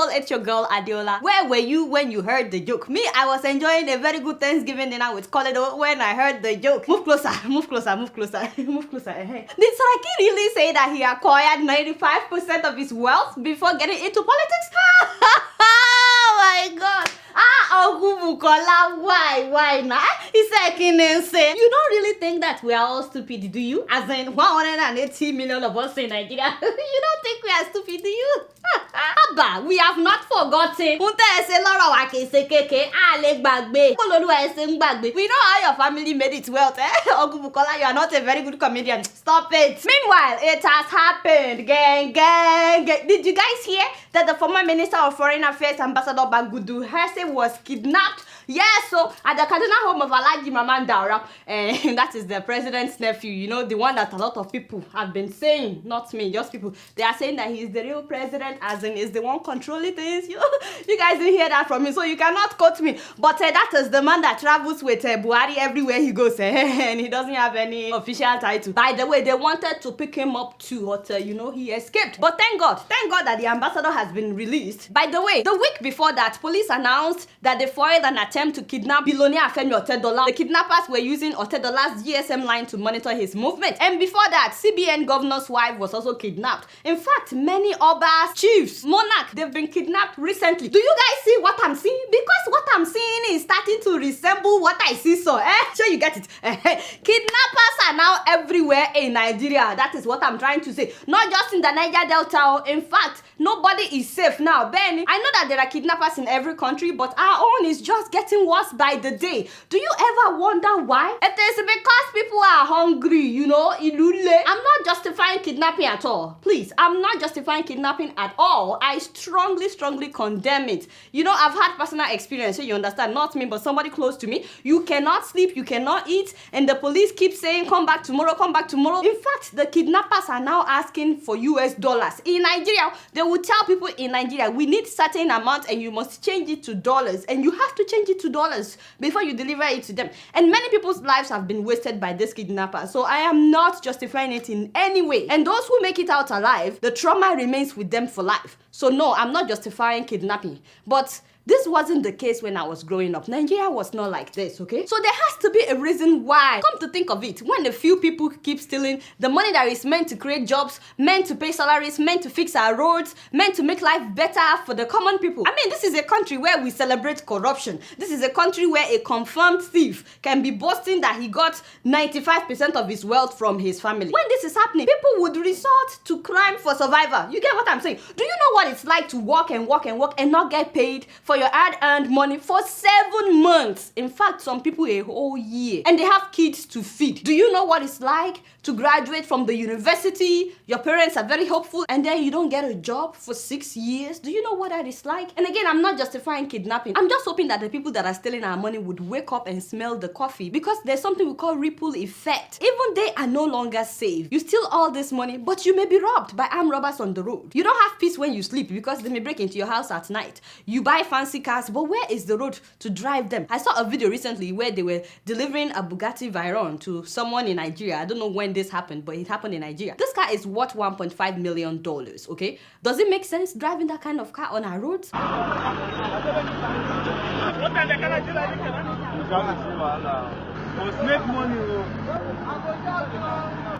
people, it's your girl Adeola. Where were you when you heard the joke? Me, I was enjoying a very good Thanksgiving dinner with Koledo when I heard the joke. Move closer, move closer, move closer, move closer. Did Saraki really say that he acquired 95% of his wealth before getting into politics? Oh my god. Why now? He said, insane. You don't really think that we are all stupid, do you? As in 180 million of us in Nigeria. You don't think we are stupid, do you? Abba, we have not forgotten. We know how your family made it well. Ogubukola, you are not a very good comedian. Stop it. Meanwhile, it has happened. Gang. Did you guys hear that the former Minister of Foreign Affairs, Ambassador Bagudu Hesse, was kidnapped? Yeah, so at the Kaduna home of Alhaji Maman Daura, and that is the president's nephew, you know, the one that a lot of people have been saying, not me, just people, they are saying that he is the real president, as in is the one controlling things. You guys didn't hear that from me, so you cannot quote me. But that is the man that travels with Buhari everywhere he goes, and he doesn't have any official title. By the way, they wanted to pick him up too, but you know, he escaped. But thank God that the ambassador has been released. By the way, the week before that, police announced that they foiled an attempt to kidnap billionaire Femi Otedola. The kidnappers were using Otedola's GSM line to monitor his movement. And before that, CBN governor's wife was also kidnapped. In fact, many Obas, chiefs, monarchs, they've been kidnapped recently. Do you guys see what I'm seeing? Because what I'm seeing is starting to resemble what I see. So, sure you get it. Kidnappers are now everywhere in Nigeria. That is what I'm trying to say. Not just in the Niger Delta. In fact, nobody is safe now. Benny, I know that there are kidnappers in every country, but our own is just getting worse by the day. Do you ever wonder why? It is because people are hungry, you know, ilule. I'm not justifying kidnapping at all. Please, I'm not justifying kidnapping at all. I strongly condemn it. You know, I've had personal experience, so you understand, not me, but somebody close to me. You cannot sleep, you cannot eat, and the police keep saying, come back tomorrow, come back tomorrow. In fact, the kidnappers are now asking for US dollars. In Nigeria, they will tell people in Nigeria, we need certain amount and you must change it to dollars, and you have to change it to dollars before you deliver it to them. And many people's lives have been wasted by this kidnapper, so I am not justifying it in any way. And those who make it out alive, the trauma remains with them for life. So no, I'm not justifying kidnapping, but this wasn't the case when I was growing up. Nigeria was not like this, okay? So there has to be a reason why. Come to think of it, when a few people keep stealing the money that is meant to create jobs, meant to pay salaries, meant to fix our roads, meant to make life better for the common people. I mean, this is a country where we celebrate corruption. This is a country where a confirmed thief can be boasting that he got 95% of his wealth from his family. When this is happening, people would resort to crime for survival. You get what I'm saying? Do you know what it's like to work and not get paid for your hard-earned money for 7 months? In fact, some people a whole year, and they have kids to feed. Do you know what it's like to graduate from the university? Your parents are very hopeful, and then you don't get a job for 6 years. Do you know what that is like? And again, I'm not justifying kidnapping. I'm just hoping that the people that are stealing our money would wake up and smell the coffee, because there's something we call ripple effect. Even they are no longer safe. You steal all this money, but you may be robbed by armed robbers on the road. You don't have peace when you sleep because they may break into your house at night. You buy fancy cars, but where is the road to drive them? I saw a video recently where they were delivering a Bugatti Veyron to someone in Nigeria. I don't know when this happened, but it happened in Nigeria. This car is worth $1.5 million, okay? Does it make sense driving that kind of car on our roads? I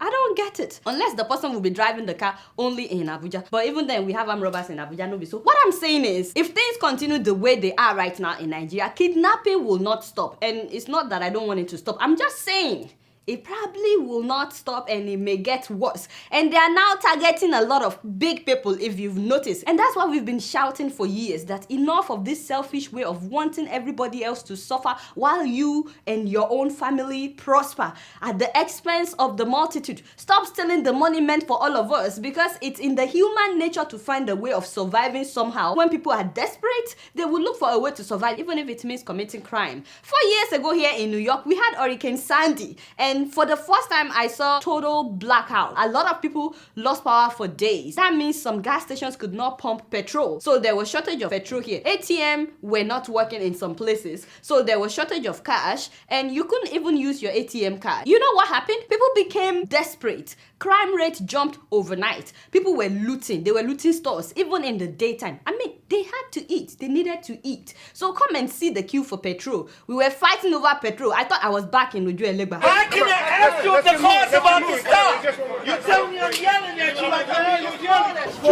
don't get it. Unless the person will be driving the car only in Abuja. But even then, we have armed robbers in Abuja, no be so. What I'm saying is, if things continue the way they are right now in Nigeria, kidnapping will not stop. And it's not that I don't want it to stop. I'm just saying, it probably will not stop, and it may get worse. And they are now targeting a lot of big people, if you've noticed. And that's why we've been shouting for years that enough of this selfish way of wanting everybody else to suffer while you and your own family prosper at the expense of the multitude. Stop stealing the money meant for all of us, because it's in the human nature to find a way of surviving somehow. When people are desperate, they will look for a way to survive, even if it means committing crime. 4 years ago here in New York, we had Hurricane Sandy, and for the first time, I saw total blackout. A lot of people lost power for days. That means some gas stations could not pump petrol. So there was shortage of petrol here. ATM were not working in some places. So there was shortage of cash, and you couldn't even use your ATM card. You know what happened? People became desperate. Crime rate jumped overnight. People were looting. They were looting stores, even in the daytime. I mean, They had to eat. They needed to eat. So come and see the queue for petrol. We were fighting over petrol. I thought I was back in Oju Elegba. Why can I ask you if the car's about to stop? You tell me I'm yelling at you like you're yelling at you.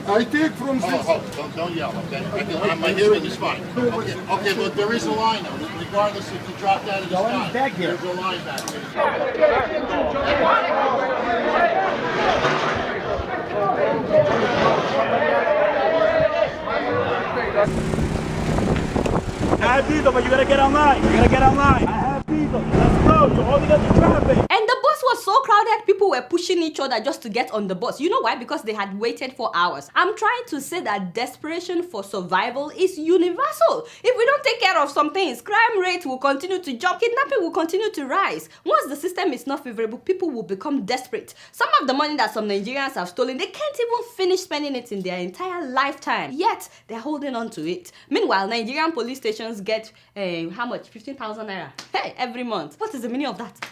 I take from this. Don't yell, okay? My hearing is fine. Okay, but there is a line though. Regardless if you drop that in the sky, back here. There's a line back there. I have diesel, but you gotta get online. You gotta get online. I have diesel. Let's go. You're holding up the traffic. And the bus was so crowded, people were pushing each other just to get on the bus. You know why? Because they had waited for hours. I'm trying to say that desperation for survival is universal. If we don't take care of some things, crime rate will continue to jump, kidnapping will continue to rise. Once the system is not favorable, people will become desperate. Some of the money that some Nigerians have stolen, they can't even finish spending it in their entire lifetime. Yet, they're holding on to it. Meanwhile, Nigerian police stations get, how much? 15,000 naira. Hey, every month. What is the meaning of that?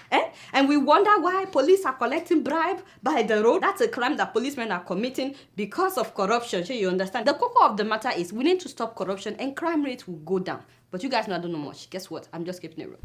And we wonder why police are collecting bribe by the road. That's a crime that policemen are committing because of corruption. So you understand? The core of the matter is we need to stop corruption and crime rates will go down. But you guys know I don't know much. Guess what? I'm just keeping it real.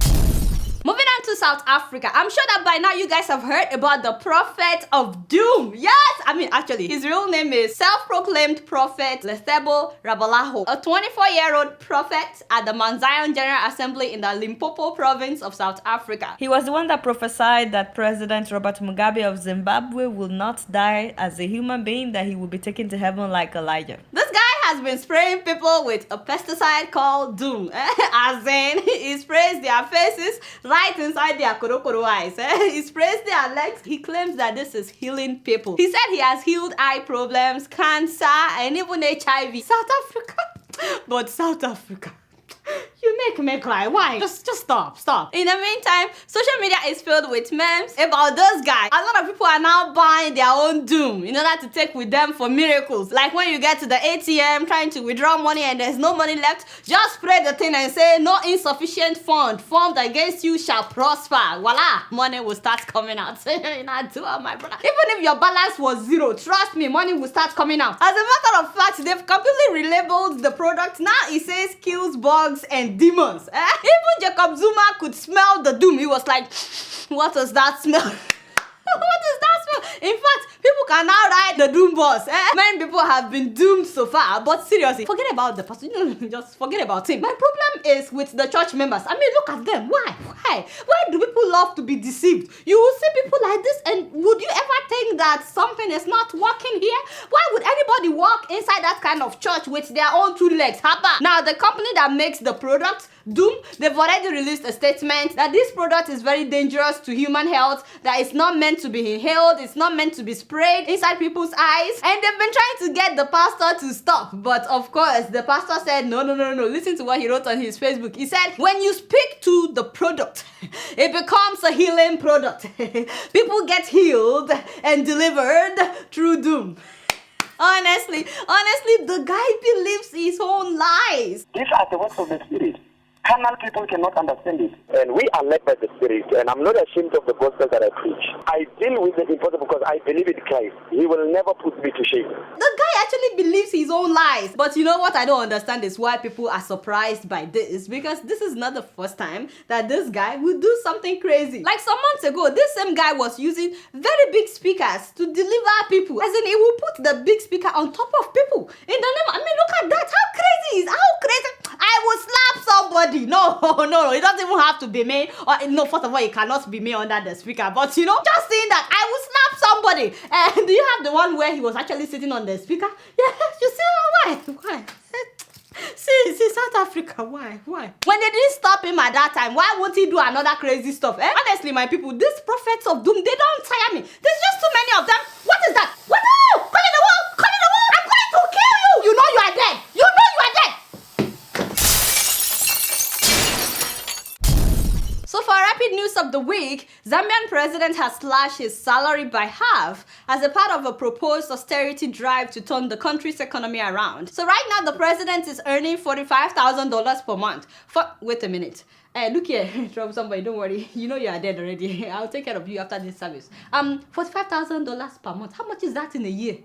Moving on to South Africa. I'm sure that by now you guys have heard about the Prophet of Doom. Yes! I mean, actually, his real name is self-proclaimed Prophet Lethebo Rabalaho, a 24-year-old prophet at the Mount Zion General Assembly in the Limpopo province of South Africa. He was the one that prophesied that President Robert Mugabe of Zimbabwe will not die as a human being, that he will be taken to heaven like Elijah. This guy has been spraying people with a pesticide called Doom. As in, he sprays their faces right inside their korokoro eyes. He sprays their legs. He claims that this is healing people. He said he has healed eye problems, cancer, and even HIV. South Africa. But South Africa. You make me cry. Why? Just stop. In the meantime, social media is filled with memes about this guy. A lot of people are now buying their own Doom in order to take with them for miracles. Like when you get to the ATM trying to withdraw money and there's no money left, just spray the thing and say, no insufficient fund formed against you shall prosper. Voila, money will start coming out. My brother. Even if your balance was zero, trust me, money will start coming out. As a matter of fact, they've completely relabeled the product. Now it says kills bugs and demons. Even Jacob Zuma could smell the Doom. He was like, what does that smell? What is that smell? In fact, people can now ride the Doom bus. Many people have been doomed so far, but seriously, forget about the person. Just forget about him. My problem is with the church members. I mean, look at them. Why do people love to be deceived? You will see people like this, and would you ever think that something is not working here? Why would anybody walk inside that kind of church with their own two legs? Haba. Now, the company that makes the product, Doom, they've already released a statement that this product is very dangerous to human health, that it's not meant to be inhaled, it's not meant to be sprayed inside people's eyes, and they've been trying to get the pastor to stop. But of course, the pastor said, no. Listen to what he wrote on his Facebook. He said, when you speak to the product, it becomes a healing product. People get healed and delivered through Doom. Honestly, the guy believes his own lies. These are the works of the Spirit. Carnal people cannot understand it. And we are led by the Spirit, and I'm not ashamed of the gospel that I preach. I deal with the impossible because I believe in Christ. He will never put me to shame. The guy actually believes his own lies. But you know what I don't understand is why people are surprised by this, because this is not the first time that this guy will do something crazy. Like some months ago, this same guy was using very big speakers to deliver people. As in, he will put the big speaker on top of people. In the name, I mean, look at that. How crazy is? How crazy? I will slap somebody. No, it doesn't even have to be me. Or no, first of all, it cannot be me under the speaker. But you know, just saying that, I will slap somebody. And do you have the one where he was actually sitting on the speaker? Yeah, you see why? See, South Africa, why? When they didn't stop him at that time, why won't he do another crazy stuff? Honestly, my people, these prophets of doom, they don't tire me. There's just too many of them. What is that? What? No! Call in the wall! I'm going to kill you! You know you are dead! You are dead! So for rapid news of the week, Zambian president has slashed his salary by half as a part of a proposed austerity drive to turn the country's economy around. So right now the president is earning $45,000 per month. Wait a minute. Look here, from somebody, don't worry. You know you are dead already. I'll take care of you after this service. $45,000 per month. How much is that in a year?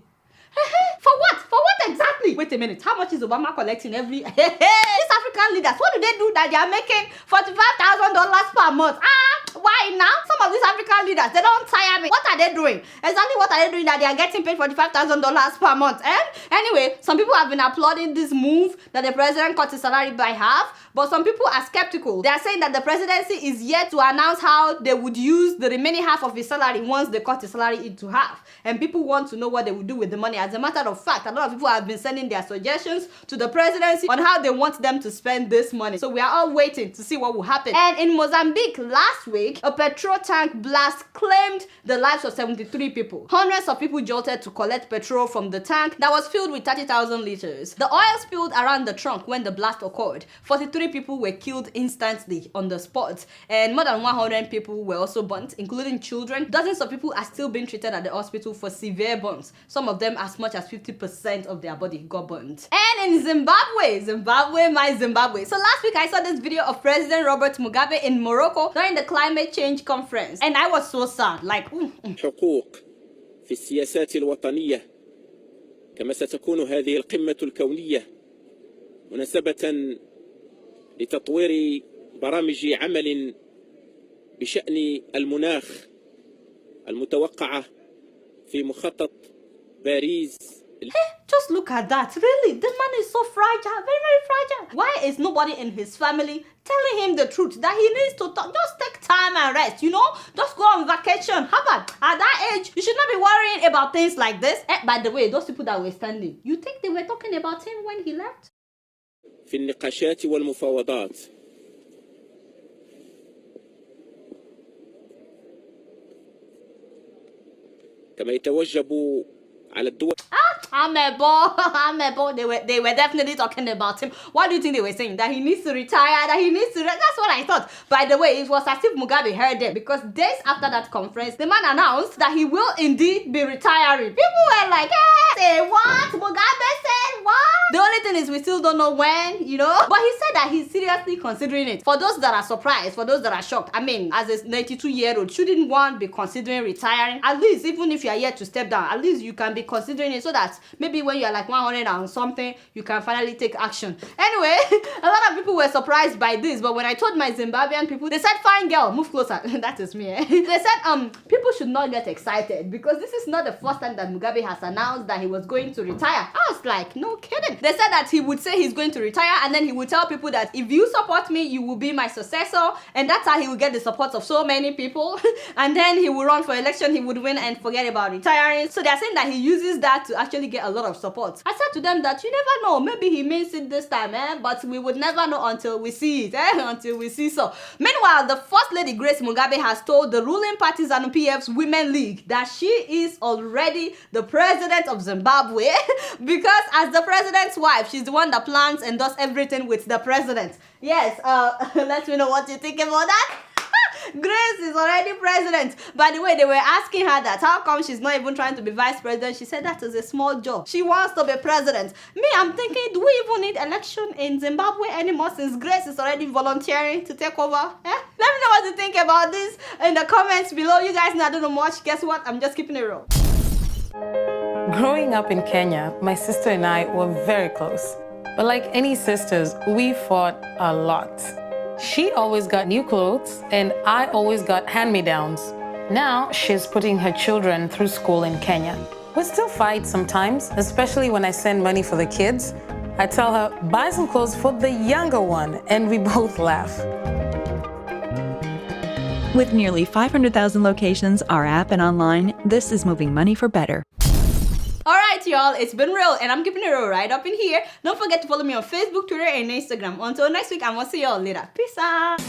For what? For what exactly? wait a minute. How much is Obama collecting every... These African leaders, what do they do that they are making $45,000 per month? Why now? Some of these African leaders, they don't tire me. What are they doing? Exactly what are they doing that they are getting paid $45,000 per month? Anyway, some people have been applauding this move that the president cut his salary by half, but some people are skeptical. They are saying that the presidency is yet to announce how they would use the remaining half of his salary once they cut his salary into half. And people want to know what they would do with the money. As a matter of fact, a lot of people have been sending their suggestions to the presidency on how they want them to spend this money. So we are all waiting to see what will happen. And in Mozambique last week, a petrol tank blast claimed the lives of 73 people. Hundreds of people jolted to collect petrol from the tank that was filled with 30,000 liters. The oil spilled around the trunk when the blast occurred. 43 people were killed instantly on the spot, and more than 100 people were also burnt, including children. Dozens of people are still being treated at the hospital for severe burns. Some of them as much as 50% of their body got burnt. And in Zimbabwe, my Zimbabwe. So last week I saw this video of President Robert Mugabe in Morocco during the climate change conference, and I was so sad. Like, حقوق في السياسات الوطنية كما ستكون هذه القمة الكونية مناسبة لتطوير برامج عمل بشأن المناخ المتوقعة في مخطط باريس. Just look at that. Really, this man is so fragile, very, very fragile. Why is nobody in his family telling him the truth that he needs to talk? Just take time and rest, you know? Just go on vacation. How about at that age, you should not be worrying about things like this. By the way, those people that were standing, you think they were talking about him when he left? في النقاشات والمفاوضات كما يتوجب على الدول. Amebo. They were definitely talking about him. What do you think they were saying? That he needs to retire, that he needs to... That's what I thought. By the way, it was as if Mugabe heard them, because days after that conference, the man announced that he will indeed be retiring. People were like, say what? Mugabe said what? The only thing is we still don't know when, you know? But he said that he's seriously considering it. For those that are surprised, for those that are shocked, I mean, as a 92-year-old, shouldn't one be considering retiring? At least, even if you are yet to step down, at least you can be considering it so that maybe when you're like 100 and something, you can finally take action. Anyway, a lot of people were surprised by this, but when I told my Zimbabwean people, they said, fine girl, move closer. That is me. They said, people should not get excited because this is not the first time that Mugabe has announced that he was going to retire. I was like, no kidding. They said that he would say he's going to retire, and then he would tell people that if you support me, you will be my successor, and that's how he will get the support of so many people. And then he will run for election, he would win and forget about retiring. So they're saying that he uses that to actually get a lot of support. I said to them that you never know, maybe he means it this time, but we would never know until we see it, until we see so. Meanwhile, the First Lady Grace Mugabe has told the ruling party ZANU-PF's Women League that she is already the president of Zimbabwe because as the president's wife, she's the one that plans and does everything with the president. Yes, let me know what you think about that. Grace is already president. By the way, they were asking her that how come she's not even trying to be vice president. She said that is a small job. She wants to be president. Me, I'm thinking, do we even need election in Zimbabwe anymore since Grace is already volunteering to take over? Let me know what you think about this in the comments below. You guys know I don't know much. Guess what? I'm just keeping it real. Growing up in Kenya, my sister and I were very close. But like any sisters, we fought a lot. She always got new clothes, and I always got hand-me-downs. Now, she's putting her children through school in Kenya. We still fight sometimes, especially when I send money for the kids. I tell her, buy some clothes for the younger one, and we both laugh. With nearly 500,000 locations, our app and online, this is moving money for better. Alright y'all, it's been real and I'm keeping it real right up in here. Don't forget to follow me on Facebook, Twitter, and Instagram. Until next week, I'm gonna see y'all later. Peace out.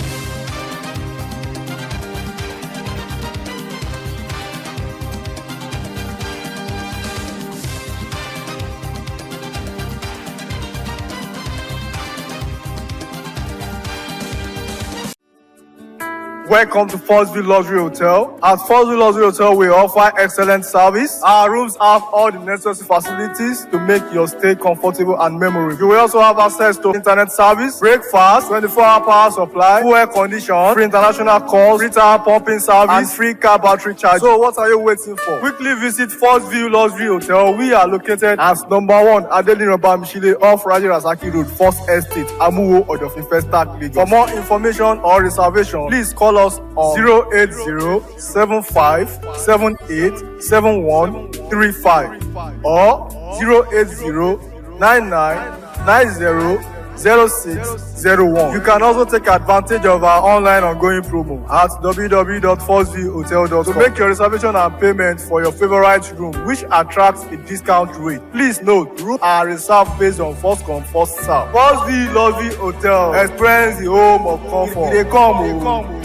Welcome to First View Luxury Hotel. At First View Luxury Hotel, we offer excellent service. Our rooms have all the necessary facilities to make your stay comfortable and memorable. You will also have access to internet service, breakfast, 24-hour power supply, full air condition, free international calls, free tire pumping service, and free car battery charge. So what are you waiting for? Quickly visit First View Luxury Hotel. We are located at number 1 Adeola off Raji Rasaki Road, First Estate, Amuwo, Odofin Start, Lagos. For more information or reservation, please call us on 080-7578-7135 or 080-9990-0601. You can also take advantage of our online ongoing promo at www.firstviewhotel.com to make your reservation and payment for your favorite room, which attracts a discount rate. Please note, rooms are reserved based on first come, first serve. First View Luxury Hotel. Experience the home of comfort. They come.